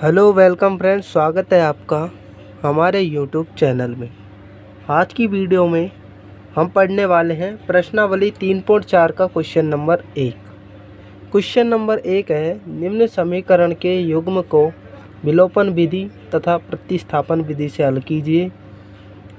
Hello welcome friends, स्वागत है आपका हमारे यूट्यूब चैनल में। आज की वीडियो में हम पढ़ने वाले हैं प्रश्नावली 3.4 का क्वेश्चन नंबर 1। क्वेश्चन नंबर 1 है, निम्न समीकरण के युग्म को विलोपन विधि तथा प्रतिस्थापन विधि से हल कीजिए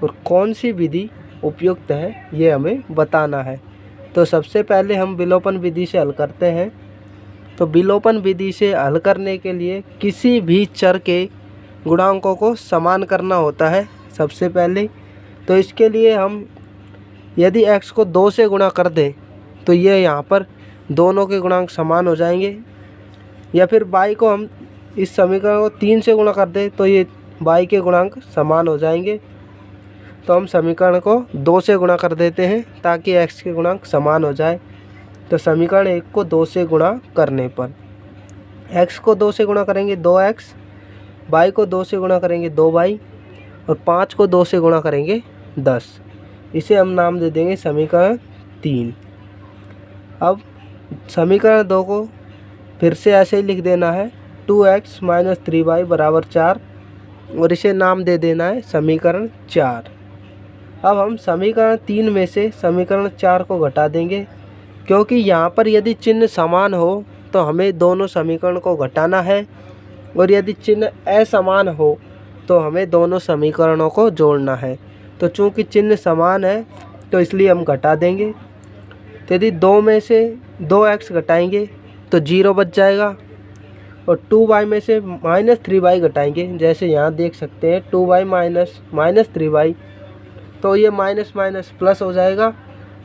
और कौन सी विधि उपयुक्त है ये हमें बताना है। तो सबसे पहले हम विलोपन विधि से हल करते हैं। तो विलोपन विधि से हल करने के लिए किसी भी चर के गुणांकों को समान करना होता है सबसे पहले। तो इसके लिए हम यदि x को 2 से गुणा कर दें तो ये यहाँ पर दोनों के गुणांक समान हो जाएंगे, या फिर y को हम इस समीकरण को 3 से गुणा कर दें तो ये y के गुणांक समान हो जाएंगे। तो हम समीकरण को 2 से गुणा कर देते हैं ताकि x के गुणांक समान हो जाए। तो समीकरण 1 को 2 से गुणा करने पर x को 2 से गुणा करेंगे 2x, y को 2 से गुणा करेंगे 2y और 5 को 2 से गुणा करेंगे 10। इसे हम नाम दे देंगे समीकरण 3। अब समीकरण 2 को फिर से ऐसे ही लिख देना है 2x - 3y = 4 और इसे नाम दे देना है समीकरण 4। अब हम समीकरण 3 में से समीकरण 4 को घटा देंगे, क्योंकि यहाँ पर यदि चिन्ह समान हो तो हमें दोनों समीकरण को घटाना है, और यदि चिन्ह असमान हो तो हमें दोनों समीकरणों को जोड़ना है। तो चूँकि चिन्ह समान है तो इसलिए हम घटा देंगे। तो यदि 2 में से 2x घटाएंगे तो 0 बच जाएगा, और 2y में से -3y घटाएंगे, जैसे यहाँ देख सकते हैं 2y - 3y, तो ये माइनस माइनस प्लस हो जाएगा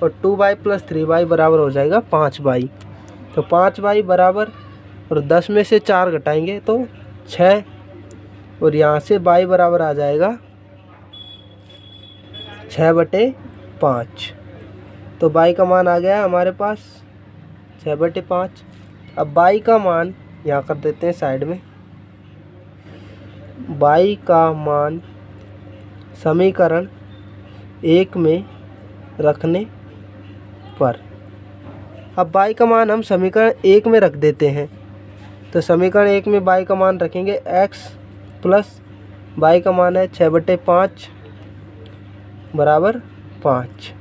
और 2y + 3y बराबर हो जाएगा 5y। तो 5y बराबर, और 10 में से 4 घटाएंगे तो 6, और यहाँ से y बराबर आ जाएगा 6/5। तो y का मान आ गया हमारे पास 6/5। अब y का मान यहाँ कर देते हैं साइड में। y का मान समीकरण 1 में रखने पर, अब y का मान हम समीकरण 1 में रख देते हैं। तो समीकरण 1 में y का मान रखेंगे x प्लस y का मान है 6/5 बराबर 5।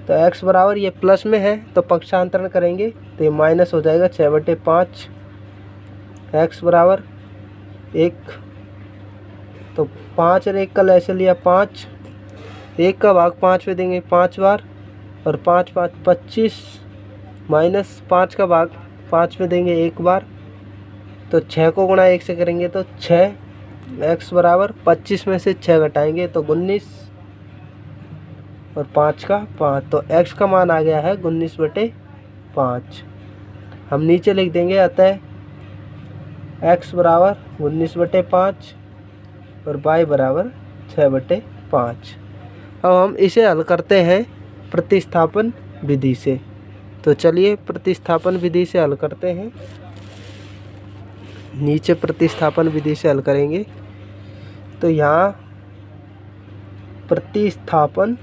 तो x बराबर, ये प्लस में है तो पक्षांतरण करेंगे तो ये माइनस हो जाएगा 6/5। x बराबर 1, तो 5 और 1 का ऐसे लिया 5, 1 का भाग 5 में देंगे 5 बार, और 5 × 5 = 25, माइनस 5 का भाग 5 में देंगे 1 बार। तो 6 को गुणा 1 से करेंगे तो 6। x बराबर 25 में से 6 घटाएंगे तो 19, और 5 का 5, तो x का मान आ गया है 19/5। हम नीचे लिख देंगे, अतः x बराबर 19/5 और y बराबर 6/5। अब हम इसे हल करते हैं प्रतिस्थापन विधि से। तो चलिए प्रतिस्थापन विधि से हल करते हैं। नीचे प्रतिस्थापन विधि से हल करेंगे। तो यहाँ प्रतिस्थापन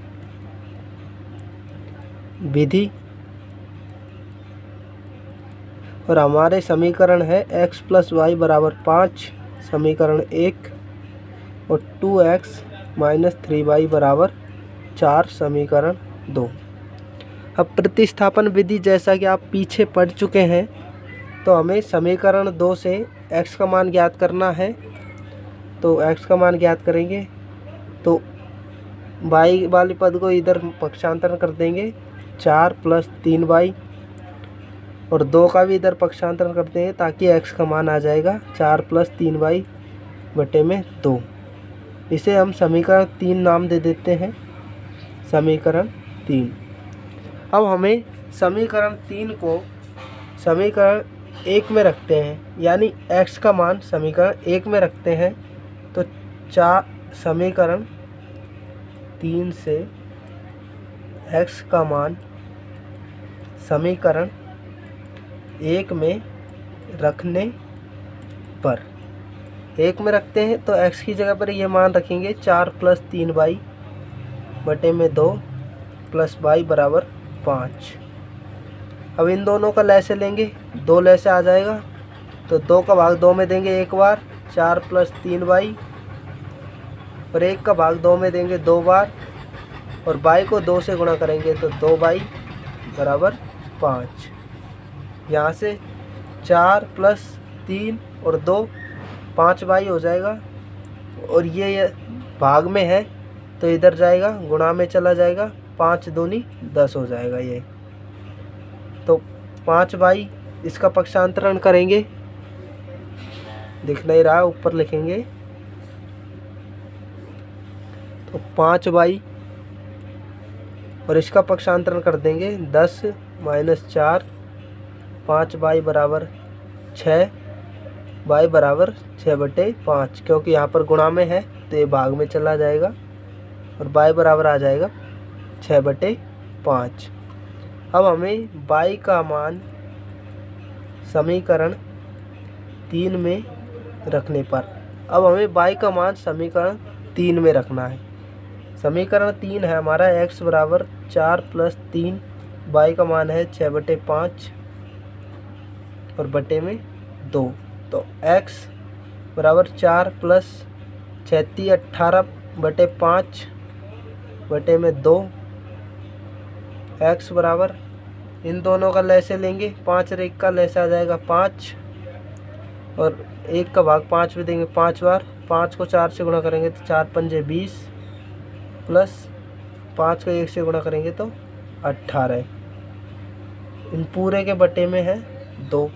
विधि, और हमारे समीकरण है x + y = 5 समीकरण 1, और 2x - 3y = 4 समीकरण 2। अब प्रतिस्थापन विधि जैसा कि आप पीछे पढ़ चुके हैं, तो हमें समीकरण 2 से x का मान ज्ञात करना है। तो x का मान ज्ञात करेंगे तो y वाले पद को इधर पक्षांतरण कर देंगे 4 + 3y, और 2 का भी इधर पक्षांतरण कर देंगे ताकि x का मान आ जाएगा 4 + 3y/2। इसे हम समीकरण 3 नाम दे देते हैं, समीकरण 3। अब हमें समीकरण 3 को समीकरण 1 में रखते हैं, यानी x का मान समीकरण 1 में रखते हैं। तो समीकरण 3 से x का मान समीकरण 1 में रखने पर, 1 में रखते हैं तो x की जगह पर ये मान रखेंगे 4 + 3y/2 + y = 5। अब इन दोनों का लैसे लेंगे, 2 लैसे आ जाएगा, तो 2 का भाग 2 में देंगे 1 बार, 4 + 3y, और 1 का भाग 2 में देंगे 2 बार, और y को 2 से गुणा करेंगे तो 2y बराबर 5। यहाँ से 4 + 3 और 2 5y हो जाएगा, और ये भाग में है तो इधर जाएगा, गुणा में चला जाएगा, 5 दूनी 10 हो जाएगा ये। तो 5y इसका पक्षांतरण करेंगे, दिख नहीं रहा, ऊपर लिखेंगे, तो 5y और इसका पक्षांतरण कर देंगे 10 - 4, 5y बराबर 6, y बराबर 6/5, क्योंकि यहाँ पर गुणा में है तो ये भाग में चला जाएगा, और y बराबर आ जाएगा 6/5। अब हमें y का मान समीकरण 3 में रखने पर, अब हमें y का मान समीकरण 3 में रखना है। समीकरण 3 है हमारा x बराबर 4 + 3, y का मान है 6/5 और बटे में 2, तो x बराबर 4 + 36 18/5 बटे में 2, x बराबर इन दोनों का लैसे लेंगे, 5 और 1 का लैसे आ जाएगा 5, और 1 का भाग 5 में देंगे 5 बार, 5 को 4 से गुणा करेंगे तो 4 × 5 = 20, प्लस 5 को 1 से गुणा करेंगे तो 18, इन पूरे के बटे में है 2।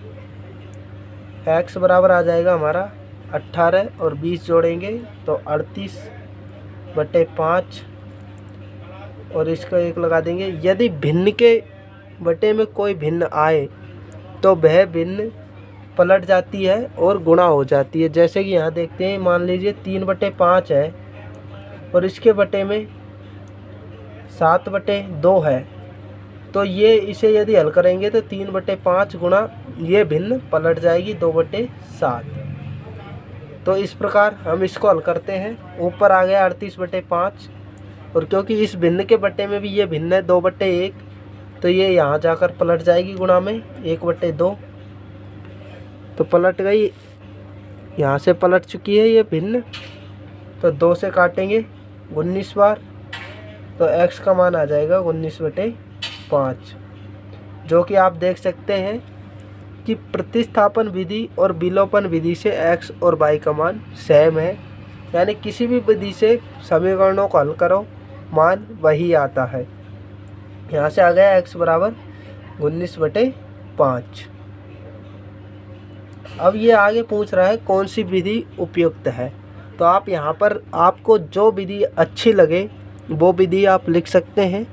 x बराबर आ जाएगा हमारा 18 और 20 जोड़ेंगे तो 38/5, और इसका 1 लगा देंगे। यदि भिन्न के बटे में कोई भिन्न आए तो वह भिन्न पलट जाती है और गुणा हो जाती है। जैसे कि यहाँ देखते हैं, मान लीजिए 3/5 है और इसके बटे में 7/2 है, तो ये इसे यदि हल करेंगे तो 3/5 गुणा ये भिन्न पलट जाएगी 2/7। तो इस प्रकार हम इसको हल करते हैं। ऊपर आ गया 38/5, और क्योंकि इस भिन्न के बटे में भी ये भिन्न है 2/1, तो ये यहाँ जाकर पलट जाएगी गुणा में 1/2, तो पलट गई, यहाँ से पलट चुकी है ये भिन्न, तो 2 से काटेंगे 19 बार, तो x का मान आ जाएगा 19/5। जो कि आप देख सकते हैं कि प्रतिस्थापन विधि और विलोपन विधि से x और y का मान सेम है, यानी किसी भी विधि से समीकरणों को हल करो मान वही आता है। यहाँ से आ गया x बराबर 19/5। अब ये आगे पूछ रहा है कौन सी विधि उपयुक्त है, तो आप यहाँ पर आपको जो विधि अच्छी लगे वो विधि आप लिख सकते हैं,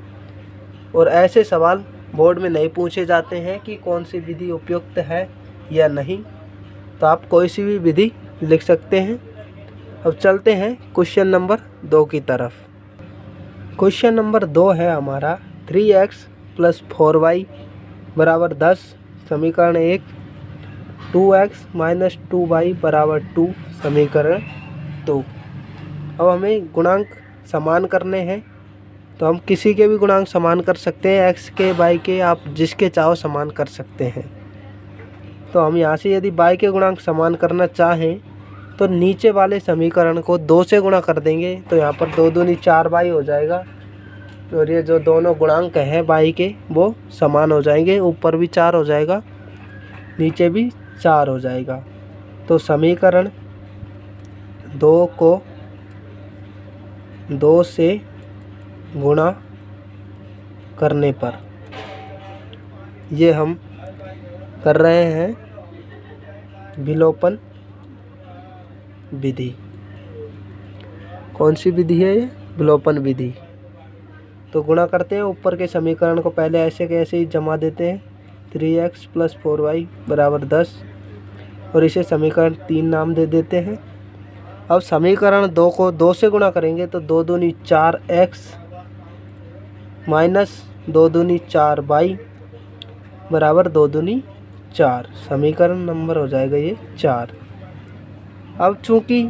और ऐसे सवाल बोर्ड में नहीं पूछे जाते हैं कि कौन सी विधि उपयुक्त है या नहीं, तो आप कोई सी भी विधि लिख सकते हैं। अब चलते हैं क्वेश्चन नंबर 2 की तरफ। क्वेश्चन नंबर 2 है हमारा 3x + 4y बराबर 10, समीकरण 1, 2x - 2y बराबर 2, समीकरण 2। अब हमें गुणांक समान करने हैं, तो हम किसी के भी गुणांक समान कर सकते हैं, x के y के, आप जिसके चाहो समान कर सकते हैं। तो हम यहाँ से यदि y के गुणांक समान करना चाहें तो नीचे वाले समीकरण को 2 से गुणा कर देंगे, तो यहाँ पर 2 दूनी 4y हो जाएगा, और ये जो दोनों गुणांक हैं y के वो समान हो जाएंगे, ऊपर भी 4 हो जाएगा, नीचे भी 4 हो जाएगा। तो समीकरण 2 को 2 से गुणा करने पर ये हम कर रहे हैं विलोपन विधि। कौन सी विधि है ये? विलोपन विधि। तो गुणा करते हैं, ऊपर के समीकरण को पहले ऐसे के ऐसे ही जमा देते हैं, 3x + 4y बराबर 10, और इसे समीकरण 3 नाम दे देते हैं। अब समीकरण 2 को 2 से गुणा करेंगे तो 2 दूनी 4x माइनस 2 दूनी 4y बराबर 2 दूनी 4, समीकरण नंबर हो जाएगा ये 4। अब चूंकि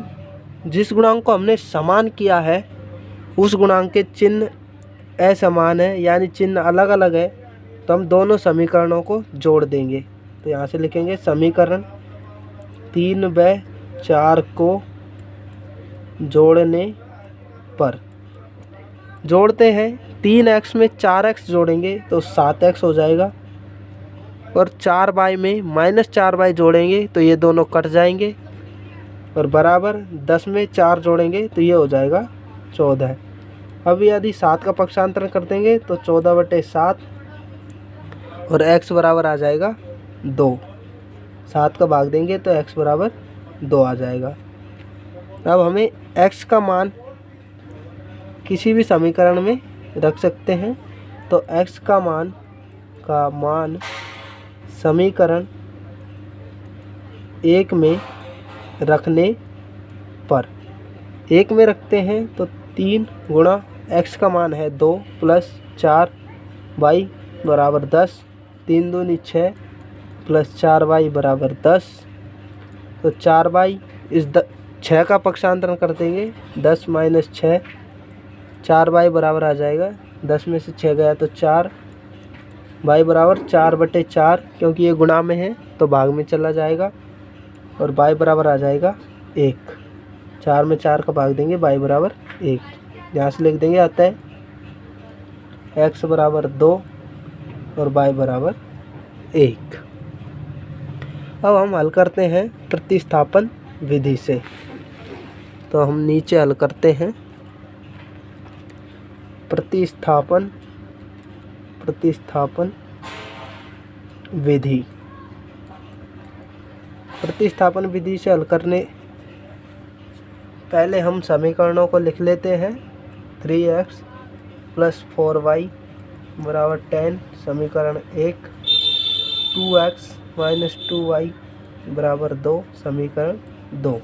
जिस गुणांक को हमने समान किया है उस गुणांक के चिन्ह असमान है, यानी चिन्ह अलग अलग है, तो हम दोनों समीकरणों को जोड़ देंगे। तो यहाँ से लिखेंगे समीकरण 3/4 4 को जोड़ने पर। जोड़ते हैं, 3x में 4x जोड़ेंगे तो 7x हो जाएगा, और 4y में -4y जोड़ेंगे तो ये दोनों कट जाएंगे, और बराबर 10 में 4 जोड़ेंगे तो ये हो जाएगा 14। अब यदि 7 का पक्षांतरण कर देंगे तो 14/7, और x बराबर आ जाएगा 2। 7 का भाग देंगे तो x बराबर 2 आ जाएगा। अब हमें x का मान किसी भी समीकरण में रख सकते हैं, तो x का मान समीकरण 1 में रखने पर, 1 में रखते हैं तो 3 गुणा x का मान है 2 + 4y बराबर 10, 3 दूनी 6 + 4y बराबर 10। तो 4y इस 6 का पक्षांतरण कर देंगे, 10 - 6, 4y बराबर आ जाएगा, 10 में से 6 गया तो 4, y बराबर 4/4, क्योंकि ये गुणा में है तो भाग में चला जाएगा, और y बराबर आ जाएगा 1। 4 में 4 का भाग देंगे, y बराबर 1। यहाँ से लिख देंगे, आता है x बराबर 2 और y बराबर 1। अब हम हल करते हैं प्रतिस्थापन विधि से। तो हम नीचे हल करते हैं प्रतिस्थापन विधि। प्रतिस्थापन विधि से हल करने पहले हम समीकरणों को लिख लेते हैं। 3x + 4y बराबर 10 समीकरण 1, 2x - 2y बराबर 2 समीकरण 2।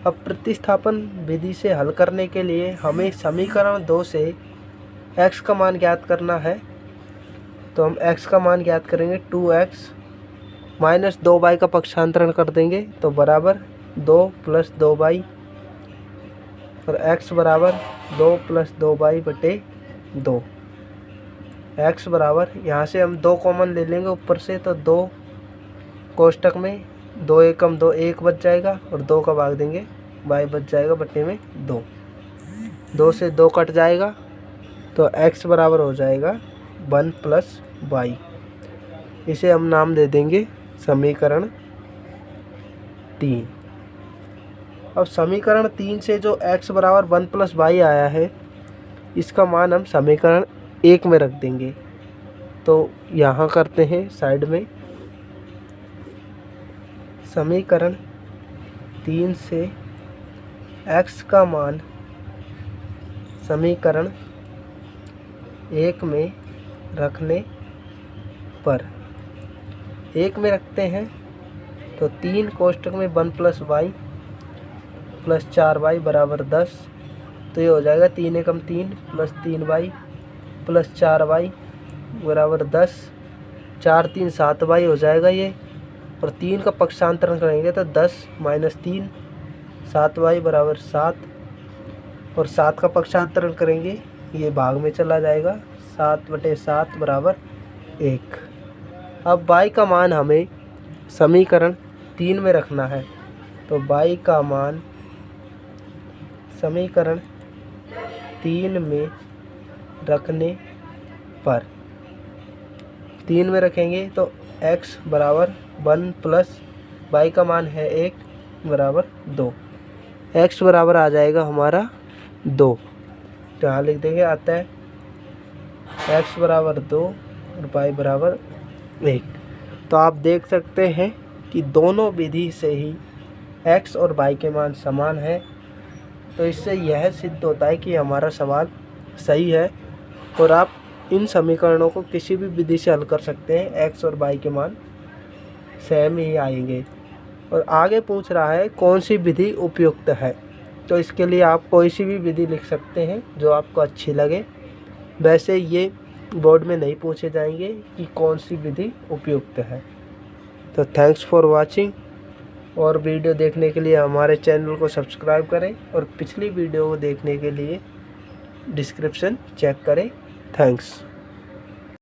अब प्रतिस्थापन विधि से हल करने के लिए हमें समीकरण 2 से x का मान ज्ञात करना है। तो हम x का मान ज्ञात करेंगे, 2x - 2y का पक्षांतरण कर देंगे तो बराबर 2 + 2y, और x बराबर 2 + 2y/2। x बराबर, यहाँ से हम 2 कॉमन ले लेंगे ऊपर से, तो 2 कोष्टक में 2 एकम 2, 1 बच जाएगा, और 2 का भाग देंगे, y बच जाएगा बटे में 2। 2 से 2 कट जाएगा तो x बराबर हो जाएगा 1 + y। इसे हम नाम दे देंगे समीकरण 3। अब समीकरण 3 से जो x बराबर 1 + y आया है, इसका मान हम समीकरण 1 में रख देंगे। तो यहाँ करते हैं साइड में, समीकरण 3 से x का मान समीकरण 1 में रखने पर, 1 में रखते हैं तो 3 कोष्टक में 1 + y + 4y बराबर 10। तो ये हो जाएगा 3 एकम 3 + 3y + 4y बराबर 10। 4 × 3 = 7y हो जाएगा ये, और 3 का पक्षांतरण करेंगे तो 10 - 3 7y बराबर 7, और 7 का पक्षांतरण करेंगे ये भाग में चला जाएगा, 7/7 बराबर 1। अब y का मान हमें समीकरण 3 में रखना है। तो y का मान समीकरण 3 में रखने पर, 3 में रखेंगे तो x बराबर 1 + y का मान है 1 बराबर 2। x बराबर आ जाएगा हमारा 2। तो यहाँ लिख देंगे, आता है x बराबर 2 और y बराबर 1। तो आप देख सकते हैं कि दोनों विधि से ही x और y के मान समान है। तो इससे यह सिद्ध होता है कि हमारा सवाल सही है, और आप इन समीकरणों को किसी भी विधि से हल कर सकते हैं, x और y के मान सेम ही आएंगे। और आगे पूछ रहा है कौन सी विधि उपयुक्त है, तो इसके लिए आप कोई सी भी विधि लिख सकते हैं जो आपको अच्छी लगे। वैसे ये बोर्ड में नहीं पूछे जाएंगे कि कौन सी विधि उपयुक्त है। तो थैंक्स फॉर वाचिंग, और वीडियो देखने के लिए हमारे चैनल को सब्सक्राइब करें, और पिछली वीडियो को देखने के लिए डिस्क्रिप्शन चेक करें। थैंक्स।